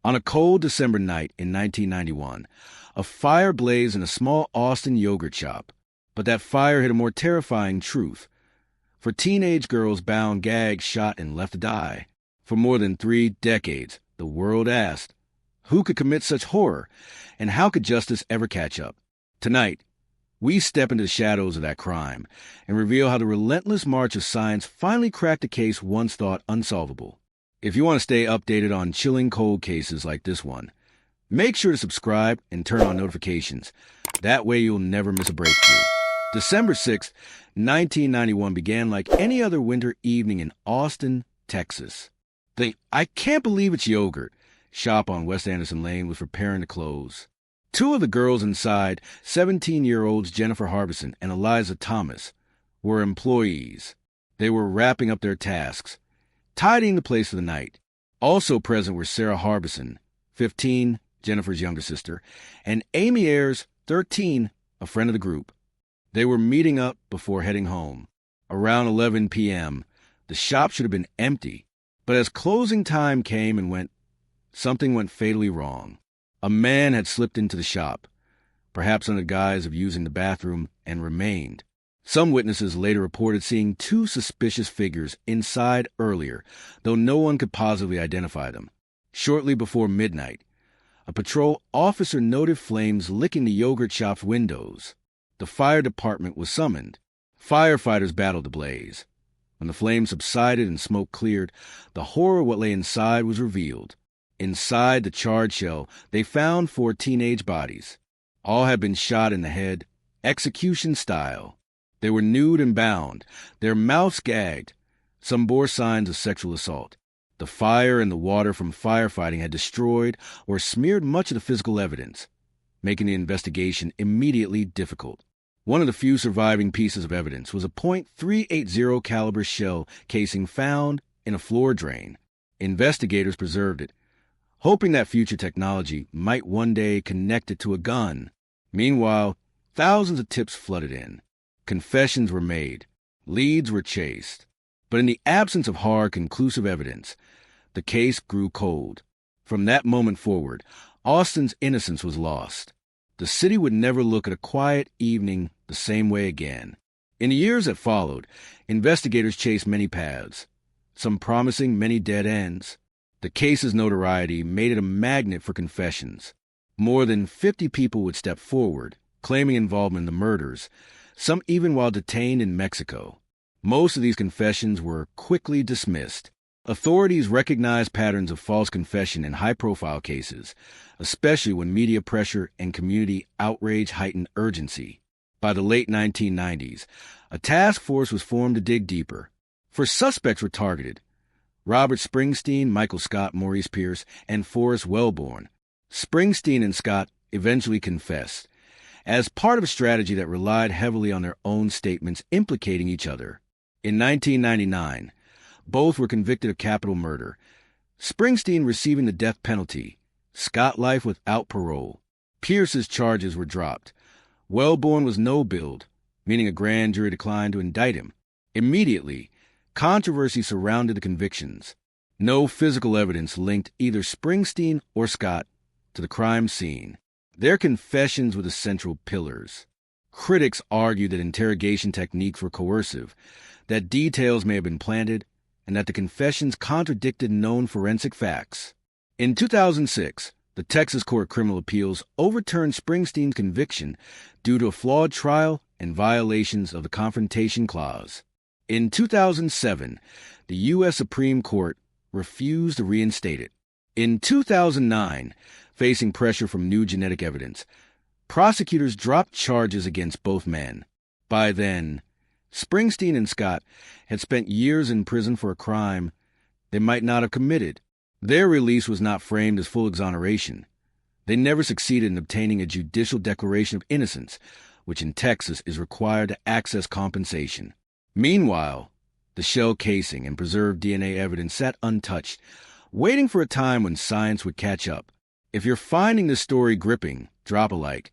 On a cold December night in 1991, a fire blazed in a small Austin yogurt shop. But that fire hid a more terrifying truth. For teenage girls bound, gagged, shot, and left to die. For more than 3 decades, the world asked, who could commit such horror, and how could justice ever catch up? Tonight, we step into the shadows of that crime and reveal how the relentless march of science finally cracked a case once thought unsolvable. If you want to stay updated on chilling cold cases like this one, make sure to subscribe and turn on notifications. That way you'll never miss a breakthrough. December 6, 1991 began like any other winter evening in Austin, Texas. The I Can't Believe It's Yogurt shop on West Anderson Lane was preparing to close. 2 of the girls inside, 17-year-olds Jennifer Harbison and Eliza Thomas, were employees. They were wrapping up their tasks, tidying the place for the night. Also present were Sarah Harbison, 15, Jennifer's younger sister, and Amy Ayers, 13, a friend of the group. They were meeting up before heading home. Around 11 p.m., the shop should have been empty, but as closing time came and went, something went fatally wrong. A man had slipped into the shop, perhaps under the guise of using the bathroom, and remained. Some witnesses later reported seeing 2 suspicious figures inside earlier, though no one could positively identify them. Shortly before midnight, a patrol officer noted flames licking the yogurt shop's windows. The fire department was summoned. Firefighters battled the blaze. When the flames subsided and smoke cleared, the horror of what lay inside was revealed. Inside the charred shell, they found 4 teenage bodies. All had been shot in the head, execution style. They were nude and bound, their mouths gagged. Some bore signs of sexual assault. The fire and the water from firefighting had destroyed or smeared much of the physical evidence, making the investigation immediately difficult. One of the few surviving pieces of evidence was a .380 caliber shell casing found in a floor drain. Investigators preserved it, hoping that future technology might one day connect it to a gun. Meanwhile, thousands of tips flooded in. Confessions were made. Leads were chased. But in the absence of hard, conclusive evidence, the case grew cold. From that moment forward, Austin's innocence was lost. The city would never look at a quiet evening the same way again. In the years that followed, investigators chased many paths, some promising, many dead ends. The case's notoriety made it a magnet for confessions. More than 50 people would step forward, claiming involvement in the murders, some even while detained in Mexico. Most of these confessions were quickly dismissed. Authorities recognized patterns of false confession in high-profile cases, especially when media pressure and community outrage heightened urgency. By the late 1990s, a task force was formed to dig deeper. First suspects were targeted: Robert Springsteen, Michael Scott, Maurice Pierce, and Forrest Wellborn. Springsteen and Scott eventually confessed, as part of a strategy that relied heavily on their own statements implicating each other. In 1999, both were convicted of capital murder, Springsteen receiving the death penalty, Scott life without parole. Pierce's charges were dropped. Wellborn was no-billed, meaning a grand jury declined to indict him. Immediately, controversy surrounded the convictions. No physical evidence linked either Springsteen or Scott to the crime scene. Their confessions were the central pillars. Critics argued that interrogation techniques were coercive, that details may have been planted, and that the confessions contradicted known forensic facts. In 2006, the Texas Court of Criminal Appeals overturned Springsteen's conviction due to a flawed trial and violations of the Confrontation Clause. In 2007, the U.S. Supreme Court refused to reinstate it. In 2009, facing pressure from new genetic evidence, prosecutors dropped charges against both men. By then, Springsteen and Scott had spent years in prison for a crime they might not have committed. Their release was not framed as full exoneration. They never succeeded in obtaining a judicial declaration of innocence, which in Texas is required to access compensation. Meanwhile, the shell casing and preserved DNA evidence sat untouched, waiting for a time when science would catch up. If you're finding this story gripping, drop a like.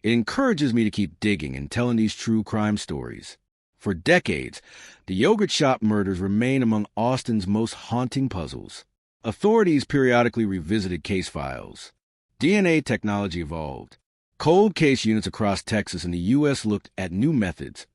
It encourages me to keep digging and telling these true crime stories. For decades, the yogurt shop murders remain among Austin's most haunting puzzles. Authorities periodically revisited case files. DNA technology evolved. Cold case units across Texas and the U.S. looked at new methods.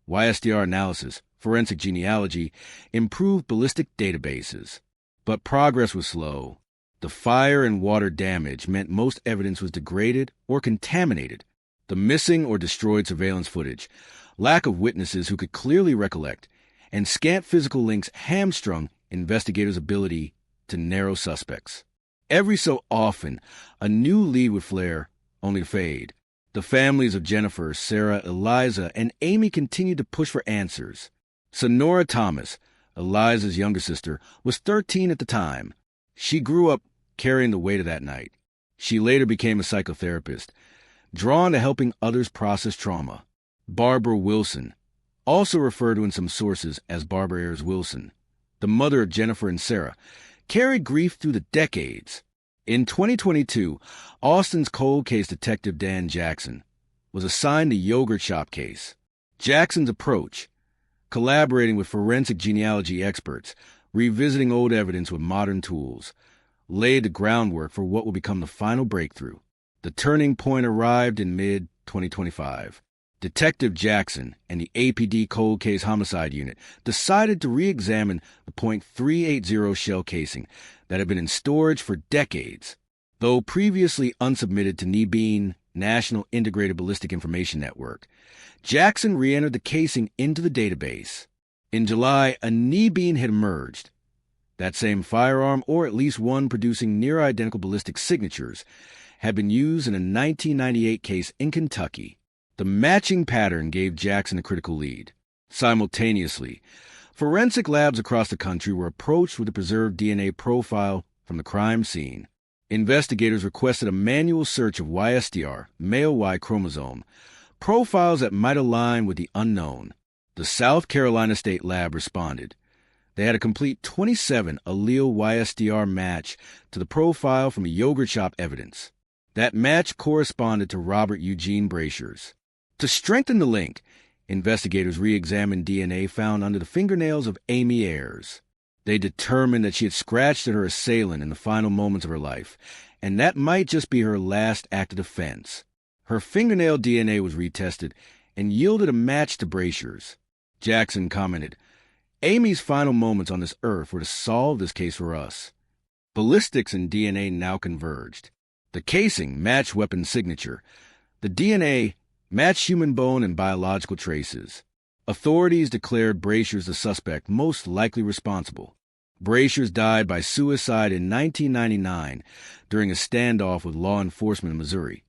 YSDR analysis, forensic genealogy, improved ballistic databases. But progress was slow. The fire and water damage meant most evidence was degraded or contaminated. The missing or destroyed surveillance footage, lack of witnesses who could clearly recollect, and scant physical links hamstrung investigators' ability to narrow suspects. Every so often, a new lead would flare, only to fade. The families of Jennifer, Sarah, Eliza, and Amy continued to push for answers. Sonora Thomas, Eliza's younger sister, was 13 at the time. She grew up carrying the weight of that night. She later became a psychotherapist, drawn to helping others process trauma. Barbara Wilson, also referred to in some sources as Barbara Ayers Wilson, the mother of Jennifer and Sarah, carried grief through the decades. In 2022, Austin's cold case detective Dan Jackson was assigned the yogurt shop case. Jackson's approach, collaborating with forensic genealogy experts, revisiting old evidence with modern tools, laid the groundwork for what will become the final breakthrough. The turning point arrived in mid-2025. Detective Jackson and the APD Cold Case Homicide Unit decided to re-examine the .380 shell casing that had been in storage for decades. Though previously unsubmitted to NIBIN, National Integrated Ballistic Information Network, Jackson re-entered the casing into the database. In July, a NIBIN had emerged. That same firearm, or at least one producing near-identical ballistic signatures, had been used in a 1998 case in Kentucky. The matching pattern gave Jackson a critical lead. Simultaneously, forensic labs across the country were approached with a preserved DNA profile from the crime scene. Investigators requested a manual search of YSDR, male Y chromosome, profiles that might align with the unknown. The South Carolina State Lab responded. They had a complete 27 allele YSDR match to the profile from yogurt shop evidence. That match corresponded to Robert Eugene Brasher's. To strengthen the link, investigators re-examined DNA found under the fingernails of Amy Ayers. They determined that she had scratched at her assailant in the final moments of her life, and that might just be her last act of defense. Her fingernail DNA was retested and yielded a match to Brasher's. Jackson commented, "Amy's final moments on this earth were to solve this case for us." Ballistics and DNA now converged. The casing matched weapon signature. The DNA matched human bone and biological traces. Authorities declared Brasher's the suspect most likely responsible. Brasher's died by suicide in 1999 during a standoff with law enforcement in Missouri,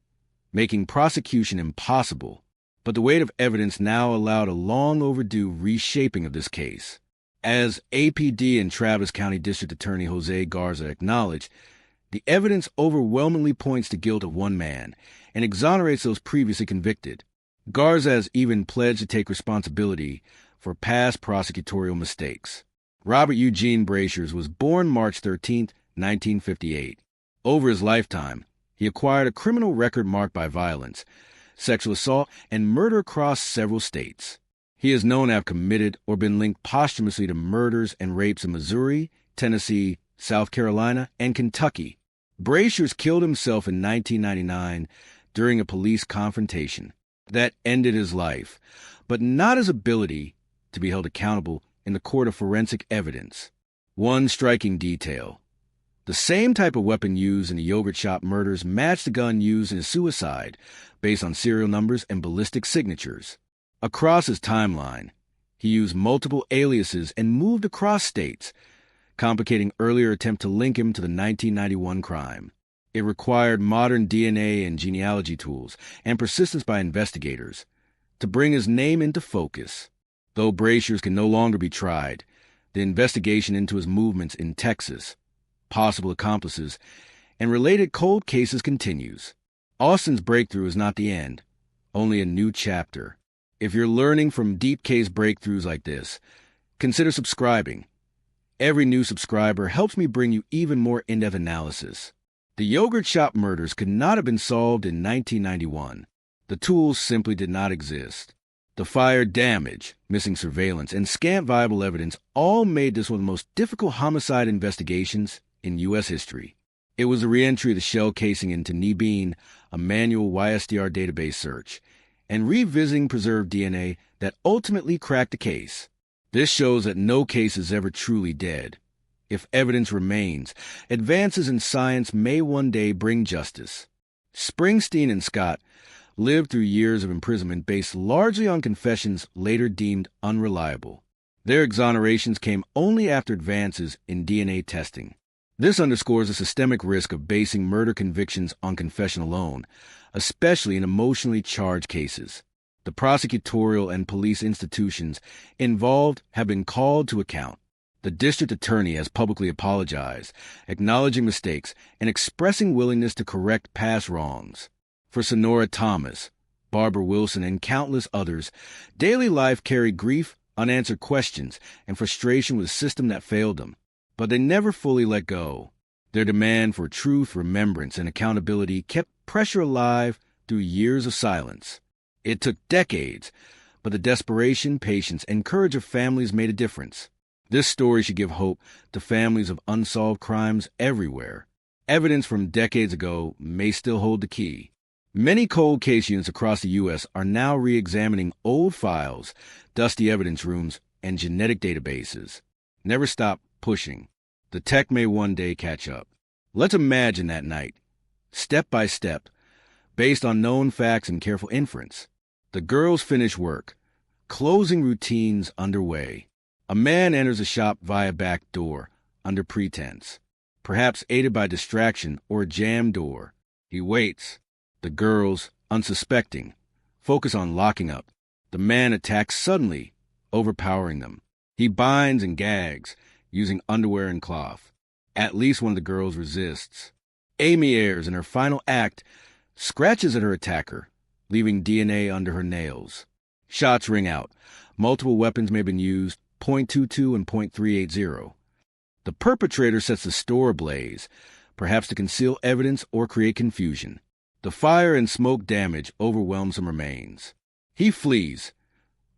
making prosecution impossible. But the weight of evidence now allowed a long overdue reshaping of this case. As APD and Travis County District Attorney Jose Garza acknowledged, the evidence overwhelmingly points to guilt of one man and exonerates those previously convicted. Garza has even pledged to take responsibility for past prosecutorial mistakes. Robert Eugene Brasher's was born March 13, 1958. Over his lifetime, he acquired a criminal record marked by violence, sexual assault, and murder across several states. He is known to have committed or been linked posthumously to murders and rapes in Missouri, Tennessee, South Carolina, and Kentucky. Brasher's killed himself in 1999 during a police confrontation. That ended his life, but not his ability to be held accountable in the court of forensic evidence. One striking detail: the same type of weapon used in the yogurt shop murders matched the gun used in his suicide, based on serial numbers and ballistic signatures. Across his timeline, he used multiple aliases and moved across states, complicating earlier attempt to link him to the 1991 crime. It required modern DNA and genealogy tools and persistence by investigators to bring his name into focus. Though Brasher's can no longer be tried, the investigation into his movements in Texas, possible accomplices, and related cold cases continues. Austin's breakthrough is not the end, only a new chapter. If you're learning from deep case breakthroughs like this, consider subscribing. Every new subscriber helps me bring you even more in-depth analysis. The yogurt shop murders could not have been solved in 1991. The tools simply did not exist. The fire damage, missing surveillance, and scant viable evidence all made this one of the most difficult homicide investigations in U.S. history. It was the re-entry of the shell casing into NEBEAN, a manual YSDR database search, and revisiting preserved DNA that ultimately cracked the case. This shows that no case is ever truly dead. If evidence remains, advances in science may one day bring justice. Springsteen and Scott lived through years of imprisonment based largely on confessions later deemed unreliable. Their exonerations came only after advances in DNA testing. This underscores the systemic risk of basing murder convictions on confession alone, especially in emotionally charged cases. The prosecutorial and police institutions involved have been called to account. The district attorney has publicly apologized, acknowledging mistakes and expressing willingness to correct past wrongs. For Sonora Thomas, Barbara Wilson, and countless others, daily life carried grief, unanswered questions, and frustration with a system that failed them. But they never fully let go. Their demand for truth, remembrance, and accountability kept pressure alive through years of silence. It took decades, but the desperation, patience, and courage of families made a difference. This story should give hope to families of unsolved crimes everywhere. Evidence from decades ago may still hold the key. Many cold case units across the U.S. are now re-examining old files, dusty evidence rooms, and genetic databases. Never stop pushing. The tech may one day catch up. Let's imagine that night, step by step, based on known facts and careful inference. The girls finish work. Closing routines underway. A man enters a shop via back door, under pretense, perhaps aided by distraction or a jammed door. He waits. The girls, unsuspecting, focus on locking up. The man attacks suddenly, overpowering them. He binds and gags, using underwear and cloth. At least one of the girls resists. Amy Ayers, in her final act, scratches at her attacker, leaving DNA under her nails. Shots ring out. Multiple weapons may have been used, .22 and .380. The perpetrator sets the store ablaze, perhaps to conceal evidence or create confusion. The fire and smoke damage overwhelm some remains. He flees,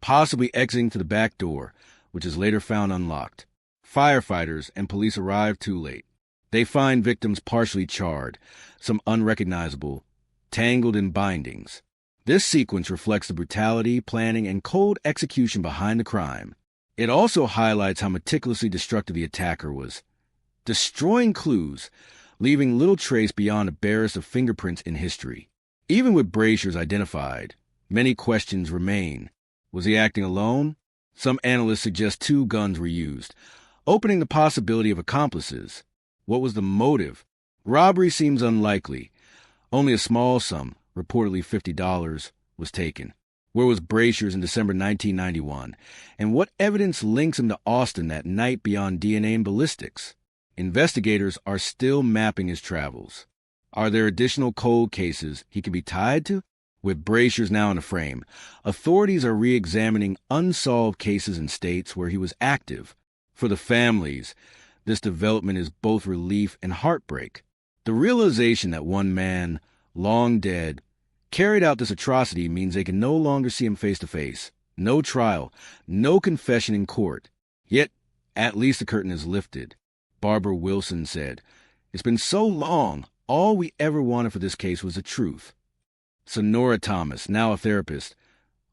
possibly exiting to the back door, which is later found unlocked. Firefighters and police arrive too late. They find victims partially charred, some unrecognizable, tangled in bindings. This sequence reflects the brutality, planning, and cold execution behind the crime. It also highlights how meticulously destructive the attacker was, destroying clues, leaving little trace beyond the barest of fingerprints in history. Even with Brasher's identified, many questions remain. Was he acting alone? Some analysts suggest 2 guns were used, opening the possibility of accomplices. What was the motive? Robbery seems unlikely. Only a small sum, reportedly $50, was taken. Where was Brasher's in December 1991? And what evidence links him to Austin that night beyond DNA and ballistics? Investigators are still mapping his travels. Are there additional cold cases he could be tied to? With Brasher's now in the frame, authorities are re-examining unsolved cases in states where he was active. For the families, this development is both relief and heartbreak. The realization that one man, long dead, carried out this atrocity means they can no longer see him face to face. No trial, no confession in court. Yet, at least the curtain is lifted. Barbara Wilson said, "It's been so long, all we ever wanted for this case was the truth." Sonora Thomas, now a therapist,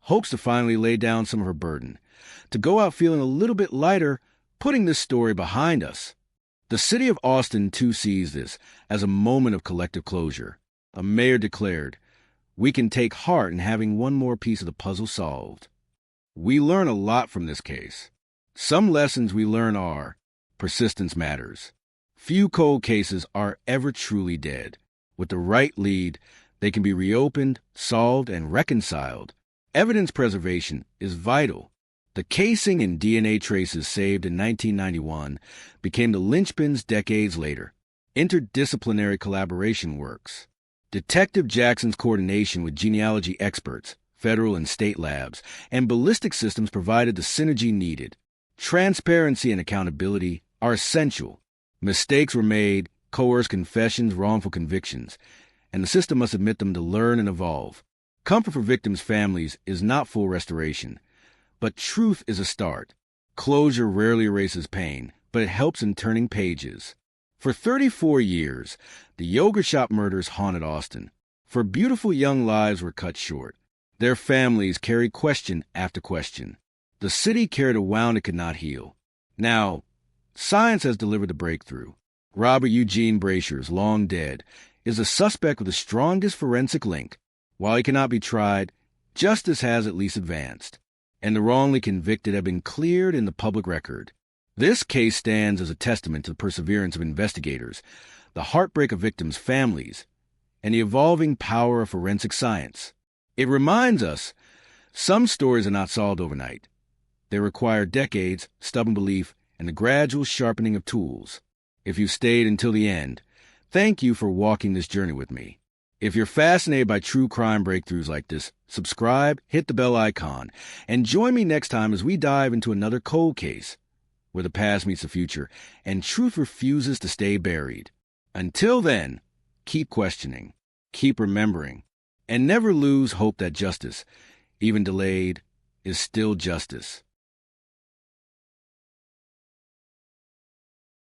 hopes to finally lay down some of her burden, to go out feeling a little bit lighter, putting this story behind us. The city of Austin, too, sees this as a moment of collective closure. A mayor declared, "We can take heart in having one more piece of the puzzle solved." We learn a lot from this case. Some lessons we learn are, persistence matters. Few cold cases are ever truly dead. With the right lead, they can be reopened, solved, and reconciled. Evidence preservation is vital. The casing and DNA traces saved in 1991 became the linchpins decades later. Interdisciplinary collaboration works. Detective Jackson's coordination with genealogy experts, federal and state labs, and ballistic systems provided the synergy needed. Transparency and accountability are essential. Mistakes were made, coerced confessions, wrongful convictions, and the system must admit them to learn and evolve. Comfort for victims' families is not full restoration, but truth is a start. Closure rarely erases pain, but it helps in turning pages. For 34 years, the yogurt shop murders haunted Austin. For beautiful young lives were cut short. Their families carried question after question. The city carried a wound it could not heal. Now, science has delivered the breakthrough. Robert Eugene Brasher's long dead is a suspect with the strongest forensic link. While he cannot be tried, justice has at least advanced, and the wrongly convicted have been cleared in the public record. This case stands as a testament to the perseverance of investigators, the heartbreak of victims' families, and the evolving power of forensic science. It reminds us some stories are not solved overnight. They require decades, stubborn belief, and the gradual sharpening of tools. If you stayed until the end, thank you for walking this journey with me. If you're fascinated by true crime breakthroughs like this, subscribe, hit the bell icon, and join me next time as we dive into another cold case, where the past meets the future, and truth refuses to stay buried. Until then, keep questioning, keep remembering, and never lose hope that justice, even delayed, is still justice.